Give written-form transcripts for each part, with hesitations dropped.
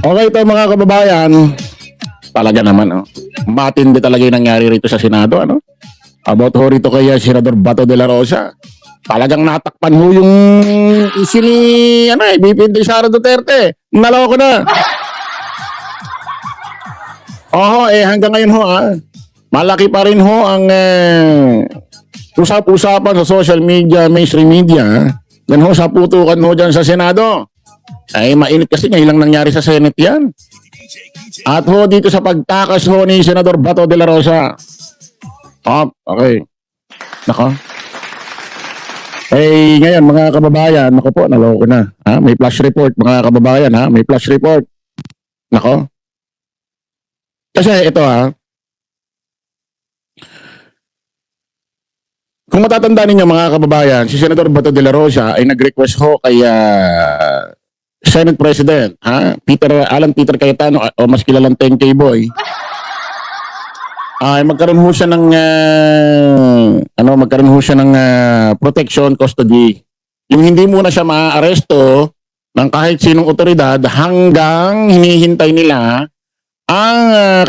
Okay, ito mga kababayan, talaga naman, matindi talaga yung nangyari rito sa Senado, ano? About ho rito kay Senador Bato de la Rosa. Talagang natakpan ho yung isi ni, BP Sara Duterte. Naloko na. Hanggang ngayon ho, malaki pa rin ho ang usap-usapan sa social media, mainstream media. Yan ho, sa putukan ho dyan sa Senado. Ay, mainit kasi ngayon lang nangyari sa Senate yan. At ho, dito sa pagtakas ho ni Senador Bato de la Rosa. Okay. Nako. Ngayon mga kababayan, nako po, naloko na. May flash report mga kababayan, may flash report. Nako. Kasi ito kung matatandaan ninyo mga kababayan, si Senador Bato de la Rosa ay nag-request ho kay Senate President, Alan Peter Cayetano o mas kilalang 10K boy. Magkaroon ho siya ng protection custody. Yung hindi muna siya maaaresto ng kahit sinong otoridad hanggang hinihintay nila ang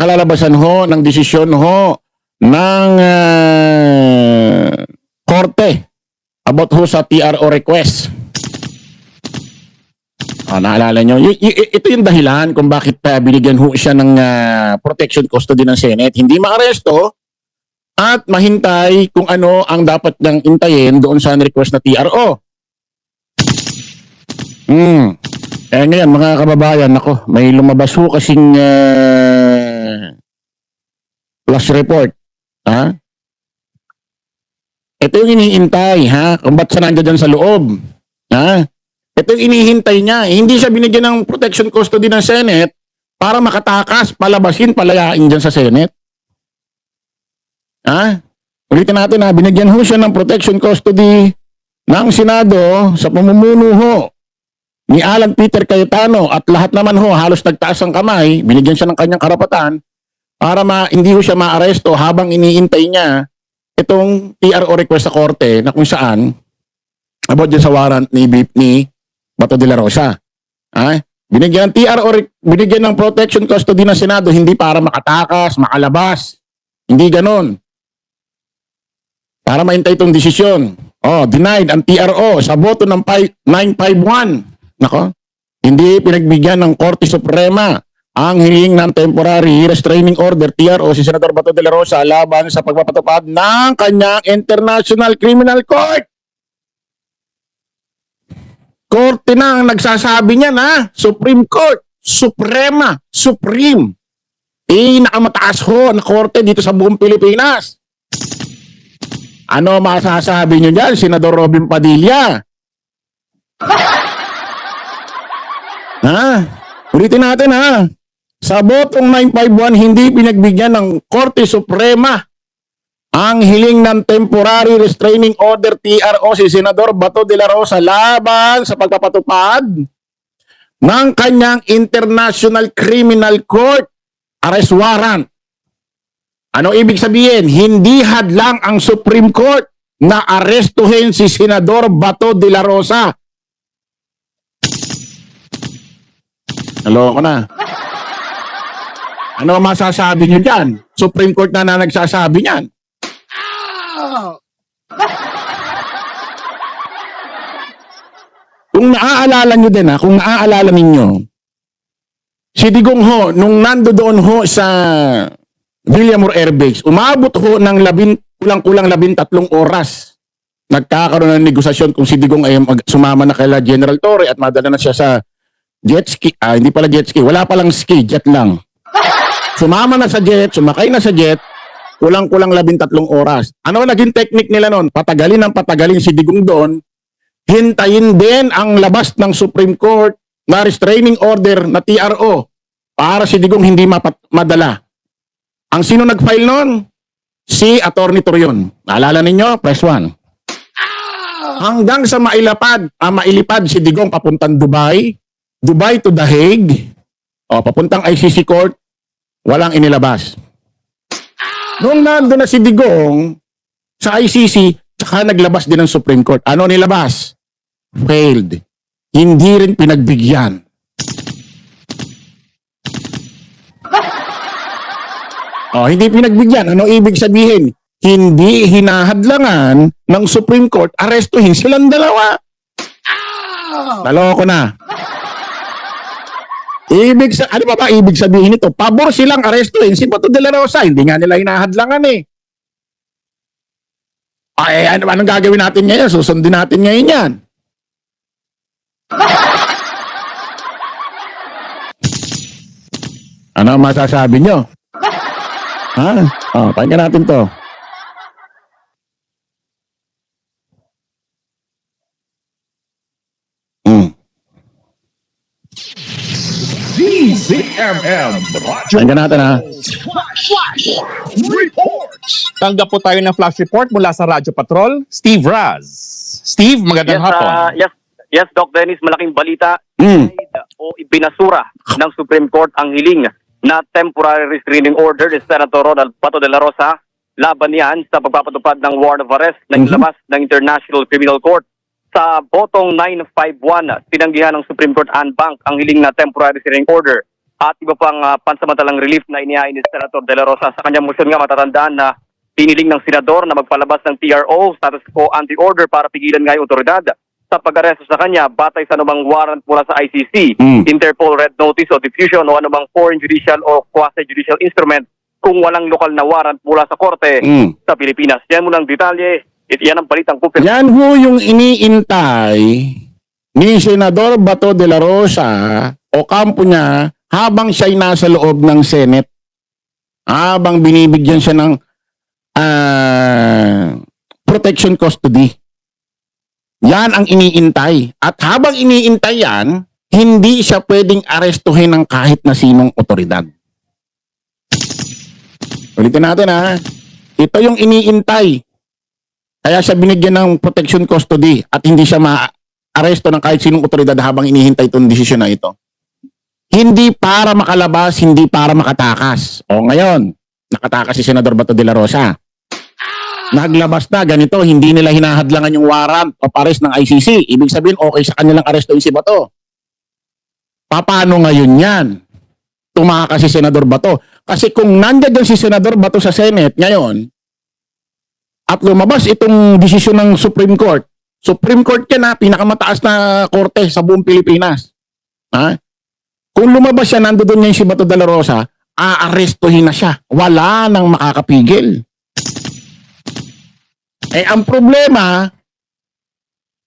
kalalabasan ho ng desisyon ho ng korte about ho sa TRO request. Naalala nyo? Ito yung dahilan kung bakit binigyan ho siya ng protection custody ng Senate. Hindi maaresto at mahintay kung ano ang dapat niyang intayin doon sa request na TRO. Ngayon mga kababayan, ako, may lumabas ho kasing flash report. Ito yung iniintay, kung ba't siya nandiyan dyan sa loob. Ito yung inihintay niya. Hindi siya binigyan ng protection custody ng Senate para makatakas, palabasin, palayain dyan sa Senate. Ulitin natin binigyan ho siya ng protection custody ng Senado sa pamumuno ho ni Alan Peter Cayetano at lahat naman ho halos nagtaas ang kamay, binigyan siya ng kanyang karapatan para hindi ho siya maaresto habang iniintay niya itong TRO request sa korte na kung saan about dyan sa warrant ni Bato de la Rosa. Binigyan ng protection custody ng Senado hindi para makatakas, makalabas. Hindi ganon. Para maintay itong desisyon. Denied ang TRO sa boto ng 951. Nako. Hindi pinagbigyan ng Korte Suprema ang hiling ng temporary restraining order TRO si Senador Bato de la Rosa laban sa pagpapatupad ng kanyang International Criminal Court. Korte na ang nagsasabi niyan, Supreme Court, Suprema, Supreme. Nakamataas ho na korte dito sa buong Pilipinas. Ano masasabi niyo diyan, Senador Robin Padilla? Ulitin natin Sa botong 951, hindi pinagbigyan ng Korte Suprema ang hiling ng temporary restraining order TRO si Senador Bato de la Rosa laban sa pagpapatupad ng kanyang International Criminal Court arrest warrant. Ano ibig sabihin? Hindi hadlang ang Supreme Court na arestuhin si Senador Bato de la Rosa. Naloko na. Ano masasabi niyo dyan? Supreme Court na nagsasabi niyan. Kung naaalala nyo din kung naaalala ninyo, si Digong ho, nung nando doon ho sa Villamor Air Base, umabot ho ng kulang-kulang 13 oras. Nagkakaroon ng negosasyon kung si Digong ay sumama na kay General Torre at madala na siya sa jet ski. Hindi pala jet ski, wala palang ski, jet lang. Sumama na sa jet, sumakay na sa jet, kulang-kulang 13 oras. Ano naging technique nila noon? Patagalin si Digong doon. Hintayin din ang labas ng Supreme Court na restraining order na TRO para si Digong hindi madala. Ang sino nag-file noon? Si Attorney Torion. Naalala ninyo? Press 1. Hanggang sa mailipad si Digong papuntang Dubai to The Hague, papuntang ICC Court, walang inilabas. Nung nando na si Digong sa ICC, saka naglabas din ng Supreme Court. Ano nilabas? Failed. Hindi rin pinagbigyan. Hindi pinagbigyan. Ano ibig sabihin? Hindi hinahadlangan ng Supreme Court, arestuhin silang dalawa. Naloko na. Ano pa ba ibig sabihin nito? Pabor silang arestuhin si Bato de la Rosa. Hindi nga nila hinahadlangan eh. Anong gagawin natin ngayon? Susundin natin ngayon yan. Ano ang masasabi nyo? Pakinggan natin to. DZMM Pakinggan natin ha. Reports. Tanggap po tayo ng flash report mula sa Radyo Patrol, Steve Raz. Steve, magandang hapon. Yes, Doc Dennis, malaking balita. Mm. O ibinasura ng Supreme Court ang hiling na temporary restraining order ni Senator Ronald Bato de la Rosa laban niyan sa pagpapatupad ng warrant of arrest na ilabas ng International Criminal Court. Sa botong 951, tinanggihan ng Supreme Court en banc ang hiling na temporary restraining order at iba pang pansamantalang relief na inihain ni Senator de la Rosa. Sa kanyang motion nga matatandaan na piniling ng senador na magpalabas ng TRO, status quo anti-order para pigilan nga yung otoridad sa pag-aresto sa kanya batay sa anumang warrant mula sa ICC, Interpol Red Notice o diffusion o anumang foreign judicial o quasi-judicial instrument kung walang lokal na warrant mula sa korte sa Pilipinas. Yan mo ng detalye. Yan ang balitang kupil. Yan ho yung iniintay ni Senador Bato de la Rosa o kampo niya habang siya'y nasa loob ng Senate. Habang binibigyan siya ng protection custody. Yan ang iniintay. At habang iniintay yan, hindi siya pwedeng arestuhin ng kahit na sinong otoridad. Ulitin natin ha. Ito yung iniintay. Kaya siya binigyan ng protection custody at hindi siya ma-aresto ng kahit sinong otoridad habang inihintay itong desisyon na ito. Hindi para makalabas, hindi para makatakas. O ngayon, nakatakas si Senador Bato de la Rosa. Naglabas na ganito, hindi nila hinahadlangan yung warrant o arrest ng ICC. Ibig sabihin, okay sa kanilang arestuin si Bato. Paano ngayon yan? Tumakas si Senador Bato. Kasi kung nandiyan si Senador Bato sa Senate ngayon, at lumabas itong desisyon ng Supreme Court yan na, pinakamataas na korte sa buong Pilipinas. Kung lumabas siya, nandoon niya si Bato de la Rosa, aarestuhin na siya. Wala nang makakapigil. Ang problema,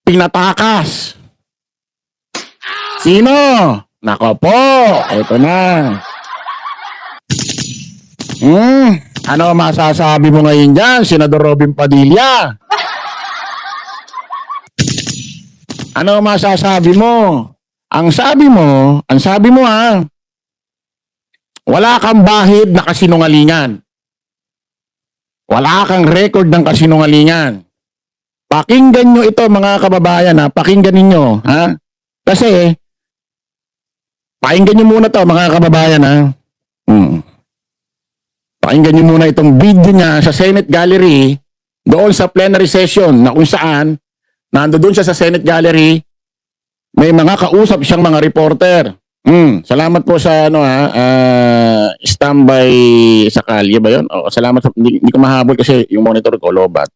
pinatakas. Sino? Nako po, ito na. Ano masasabi mo ngayon dyan, Senador Robin Padilla? Ano masasabi mo? Ang sabi mo wala kang bahid na kasinungalingan. Wala kang record ng kasinungalingan. Pakinggan nyo ito mga kababayan pakinggan ninyo Kasi pakinggan nyo muna to mga kababayan Pakinggan nyo muna itong video niya sa Senate Gallery doon sa plenary session na kung saan nandoon siya sa Senate Gallery, may mga kausap siyang mga reporter. Salamat po sa standby sa kalye ba yun? Salamat. Hindi ko mahabol kasi yung monitor ko lobat.